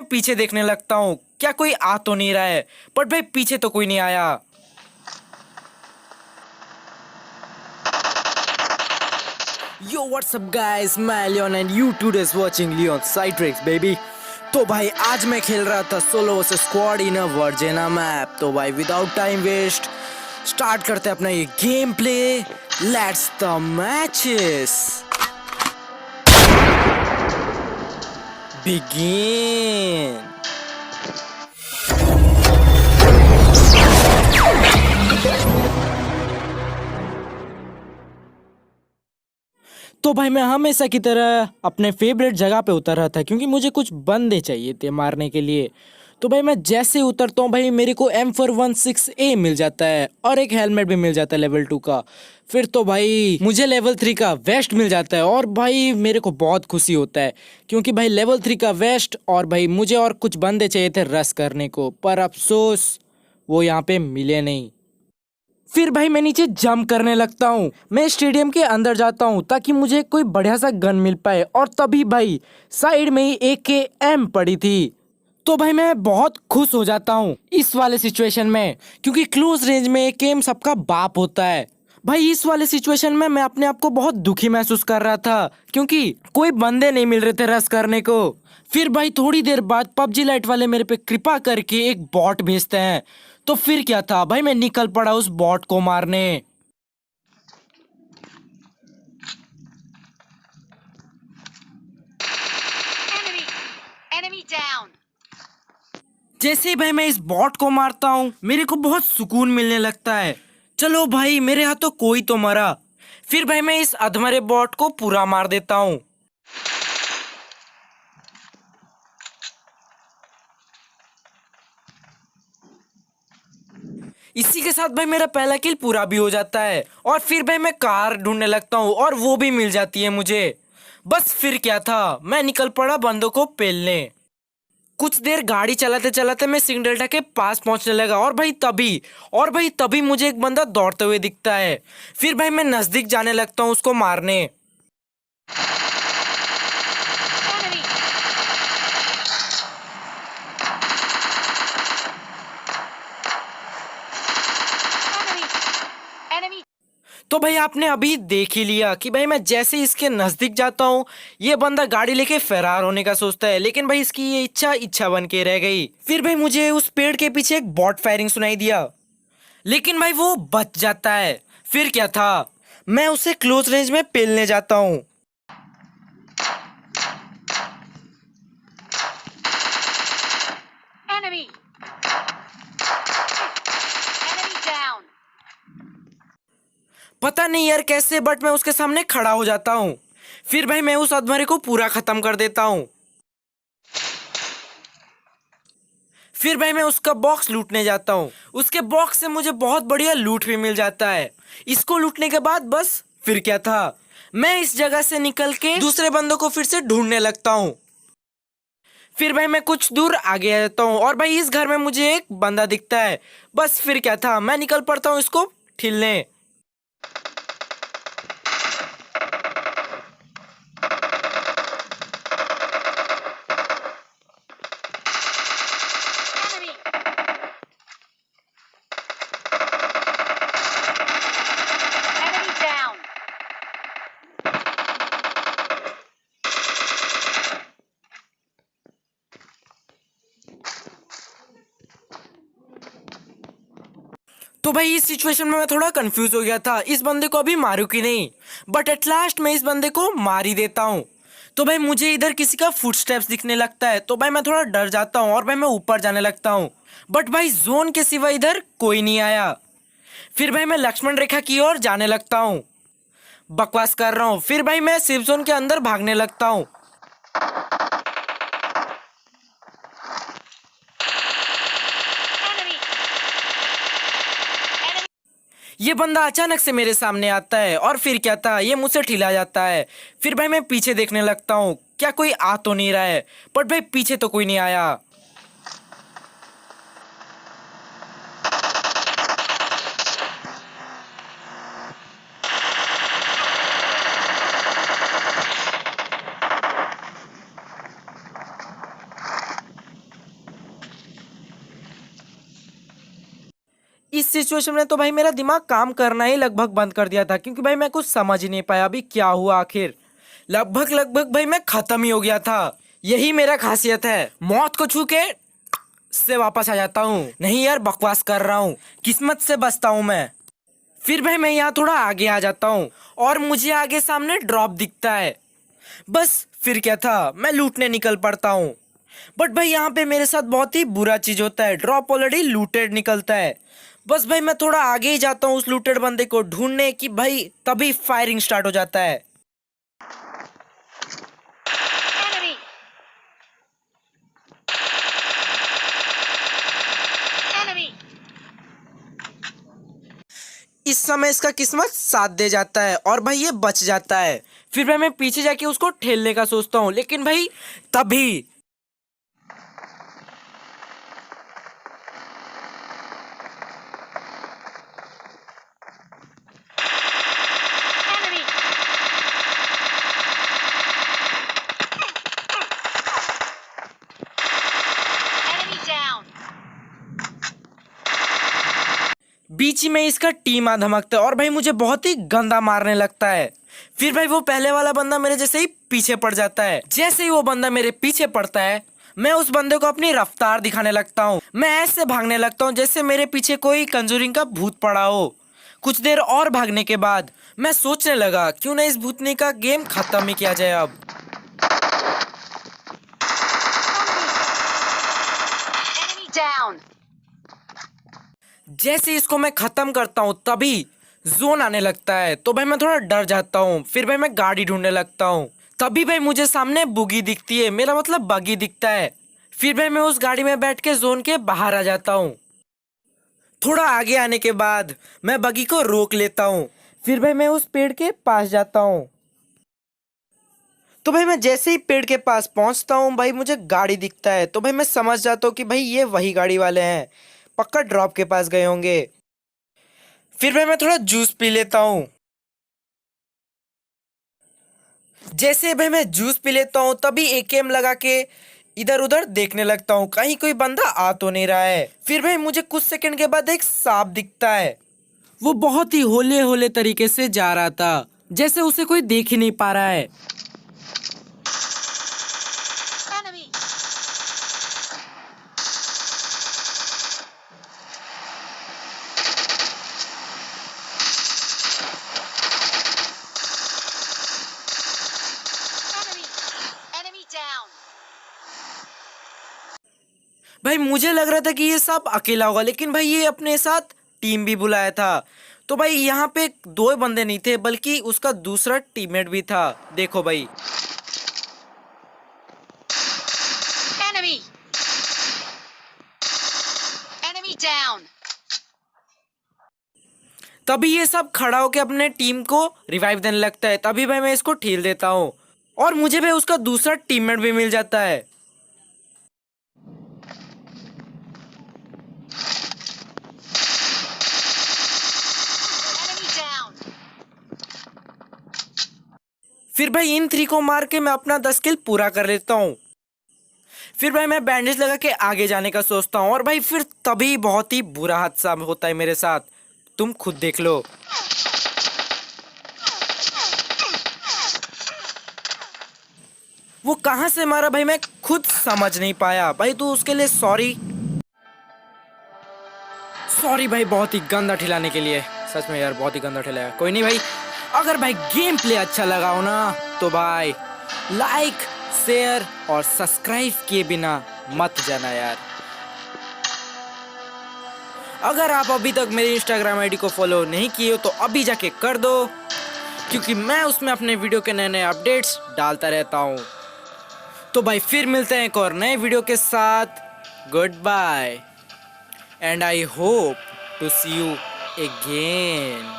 पीछे देखने लगता हूँ, क्या कोई आ तो नहीं रहा है। बट भाई पीछे तो कोई नहीं आया। यो व्हाट्स अप गाइस, मैं Leon and you today's watching Leon Citrix baby. तो भाई आज मैं खेल रहा था solo versus squad in a वर्जेना मैप। तो भाई विदाउट टाइम वेस्ट स्टार्ट करते हैं अपना ये game play. Let's the matches begin. तो भाई मैं हमेशा की तरह अपने फेवरेट जगह पे उतर रहा था क्योंकि मुझे कुछ बंदे चाहिए थे मारने के लिए। तो भाई मैं जैसे उतरता हूँ भाई मेरे को M416A मिल जाता है और एक हेलमेट भी मिल जाता है लेवल 2 का। फिर तो भाई मुझे लेवल 3 का वेस्ट मिल जाता है और भाई मेरे को बहुत खुशी होता है क्योंकि भाई लेवल 3 का वेस्ट और भाई मुझे और कुछ बंदे चाहिए थे रश करने को, पर अफसोस वो यहाँ पे मिले नहीं। फिर भाई मैं नीचे जंप करने लगता हूँ, मैं स्टेडियम के अंदर जाता हूँ ताकि मुझे कोई बढ़िया सा गन मिल पाए। और तभी भाई साइड में ही AKM पड़ी थी। तो भाई मैं बहुत खुश हो जाता हूँ इस वाले सिचुएशन में क्योंकि क्लोज रेंज में AKM सबका बाप होता है। भाई इस वाले सिचुएशन में मैं अपने आप को बहुत दुखी महसूस कर रहा था क्योंकि कोई बंदे नहीं मिल रहे थे रश करने को। फिर भाई थोड़ी देर बाद PUBG लाइट वाले मेरे पे कृपा करके एक बॉट भेजते हैं। तो फिर क्या था भाई, मैं निकल पड़ा उस बॉट को मारने। Enemy down. जैसे ही भाई मैं इस बॉट को मारता हूँ मेरे को बहुत सुकून मिलने लगता है। चलो भाई मेरे हाथों कोई तो मरा। फिर भाई मैं इस अधमरे बॉट को पूरा मार देता हूँ। इसी के साथ भाई मेरा पहला किल पूरा भी हो जाता है और फिर भाई मैं कार ढूंढने लगता हूँ और वो भी मिल जाती है मुझे। बस फिर क्या था, मैं निकल पड़ा बंदों को पेलने। कुछ देर गाड़ी चलाते चलाते मैं सिंह डेल्टा के पास पहुंचने लगा और भाई तभी मुझे एक बंदा दौड़ते हुए दिखता है। फिर भाई मैं नजदीक जाने लगता हूँ उसको मारने। Enemy. Enemy. Enemy. तो भाई आपने अभी देख ही लिया कि भाई मैं जैसे ही इसके नजदीक जाता हूँ ये बंदा गाड़ी लेके फरार होने का सोचता है, लेकिन भाई इसकी ये इच्छा बन के रह गई। फिर भाई मुझे उस पेड़ के पीछे एक बॉट फायरिंग सुनाई दिया, लेकिन भाई वो बच जाता है। फिर क्या था, मैं उसे क्लोज रेंज में पेलने जाता हूँ। Enemy. Enemy down. पता नहीं यार कैसे, बट मैं उसके सामने खड़ा हो जाता हूँ। फिर भाई मैं उस अधमरे को पूरा खत्म कर देता हूँ। फिर भाई मैं उसका बॉक्स लूटने जाता हूँ। उसके बॉक्स से मुझे बहुत बढ़िया लूट भी मिल जाता है। इसको लूटने के बाद बस फिर क्या था, मैं इस जगह से निकल के दूसरे बंदों को फिर से ढूंढने लगता हूँ। फिर भाई मैं कुछ दूर आगे आ जाता हूँ और भाई इस घर में मुझे एक बंदा दिखता है। बस फिर क्या था, मैं निकल पड़ता हूँ इसको ठिलने। Enemy. Enemy down. तो भाई इस सिचुएशन में मैं थोड़ा कंफ्यूज हो गया था, इस बंदे को अभी मारूं कि नहीं। बट एट लास्ट मैं इस बंदे को मार ही देता हूँ। तो भाई मुझे इधर किसी का फुटस्टेप्स दिखने लगता है, तो भाई मैं थोड़ा डर जाता हूँ और भाई मैं ऊपर जाने लगता हूँ। बट भाई जोन के सिवा इधर कोई नहीं आया। फिर भाई मैं लक्ष्मण रेखा की ओर जाने लगता हूँ। बकवास कर रहा हूँ। फिर भाई मैं सेफ जोन के अंदर भागने लगता हूँ। Enemy. Enemy. ये बंदा अचानक से मेरे सामने आता है और फिर क्या था, ये मुझसे ठिला जाता है। फिर भाई मैं पीछे देखने लगता हूँ, क्या कोई आ तो नहीं रहा है। बट भाई पीछे तो कोई नहीं आया। इस सिचुएशन में तो भाई मेरा दिमाग काम करना ही लगभग बंद कर दिया था, क्योंकि भाई मैं कुछ समझ ही नहीं पाया अभी क्या हुआ आखिर। लगभग भाई मैं खत्म ही हो गया था। यही मेरा खासियत है, मौत को छू के से वापस आ जाता हूँ। नहीं यार बकवास कर रहा हूँ, किस्मत से बचता हूँ मैं। फिर भाई मैं यहाँ थोड़ा आगे आ जाता हूँ और मुझे आगे सामने ड्रॉप दिखता है। बस फिर क्या था, मैं लूटने निकल पड़ता हूँ। बट भाई यहाँ पे मेरे साथ बहुत ही बुरा चीज होता है, ड्रॉप ऑलरेडी लूटेड निकलता है। बस भाई मैं थोड़ा आगे ही जाता हूँ उस लूटेड बंदे को ढूंढने की, भाई तभी फायरिंग स्टार्ट हो जाता है। Enemy! Enemy! इस समय इसका किस्मत साथ दे जाता है और भाई ये बच जाता है। फिर भाई मैं पीछे जाके उसको ठेलने का सोचता हूँ, लेकिन भाई तभी Enemy! Enemy down! बीच ही में इसका टीम आ धमकता है और भाई मुझे बहुत ही गंदा मारने लगता है। फिर भाई वो पहले वाला बंदा मेरे जैसे ही पीछे पड़ जाता है। जैसे ही वो बंदा मेरे पीछे पड़ता है, मैं उस बंदे को अपनी रफ्तार दिखाने लगता हूँ। मैं ऐसे भागने लगता हूँ जैसे मेरे पीछे कोई कंजूरिंग का भूत पड़ा हो। कुछ देर और भागने के बाद मैं सोचने लगा क्यों ना इस भूतनी का गेम खत्म ही किया जाए अब। Enemy down! जैसे इसको मैं खत्म करता हूँ तभी जोन आने लगता है, तो भाई मैं थोड़ा डर जाता हूँ। फिर भाई मैं गाड़ी ढूंढने लगता हूँ, तभी भाई मुझे सामने बुगी दिखती है, मेरा मतलब बगी दिखता है। फिर भाई मैं उस गाड़ी में बैठ के जोन के बाहर आ जाता हूँ। थोड़ा आगे आने के बाद मैं बगी को रोक लेता हूँ। फिर भाई मैं उस पेड़ के पास जाता हूँ। तो भाई मैं जैसे ही पेड़ के पास पहुंचता हूँ भाई मुझे गाड़ी दिखता है, तो भाई मैं समझ जाता हूँ कि भाई ये वही गाड़ी वाले हैं, पक्का ड्रॉप के पास गए होंगे। फिर भाई मैं थोड़ा जूस पी लेता हूँ। जैसे भाई मैं जूस पी लेता हूँ तभी एकेएम लगा के इधर उधर देखने लगता हूँ, कहीं कोई बंदा आ तो नहीं रहा है। फिर भाई मुझे कुछ सेकंड के बाद एक सांप दिखता है। वो बहुत ही होले होले तरीके से जा रहा था, जैसे उसे कोई देख ही नहीं पा रहा है। Enemy! Enemy! Enemy down! भाई मुझे लग रहा था कि ये सांप अकेला होगा, लेकिन भाई ये अपने साथ टीम भी बुलाया था। तो भाई यहाँ पे दो बंदे नहीं थे बल्कि उसका दूसरा टीममेट भी था। देखो भाई Enemy! Enemy down! तभी ये सब खड़ा होकर अपने टीम को रिवाइव देने लगता है। तभी भाई मैं इसको ठेल देता हूँ और मुझे भाई उसका दूसरा टीममेट भी मिल जाता है। Enemy down! फिर भाई इन 3 को मार के मैं अपना 10 किल पूरा कर लेता हूँ। फिर भाई मैं बैंडेज लगा के आगे जाने का सोचता हूँ और भाई फिर तभी बहुत ही बुरा हादसा होता है मेरे साथ, तुम खुद देख लो। वो कहां से मारा भाई मैं खुद समझ नहीं पाया। भाई तू उसके लिए सॉरी भाई, बहुत ही गंदा ठिलाने के लिए। सच में यार बहुत ही गंदा ठिलाया। कोई नहीं भाई, अगर भाई गेम प्ले अच्छा लगा हो ना तो भाई लाइक शेयर और सब्सक्राइब किए बिना मत जाना यार। अगर आप अभी तक मेरे इंस्टाग्राम आईडी को फॉलो नहीं किए हो तो अभी जाके कर दो, क्योंकि मैं उसमें अपने वीडियो के नए नए अपडेट्स डालता रहता हूँ। तो भाई फिर मिलते हैं एक और नए वीडियो के साथ। Good bye and I hope to see you again.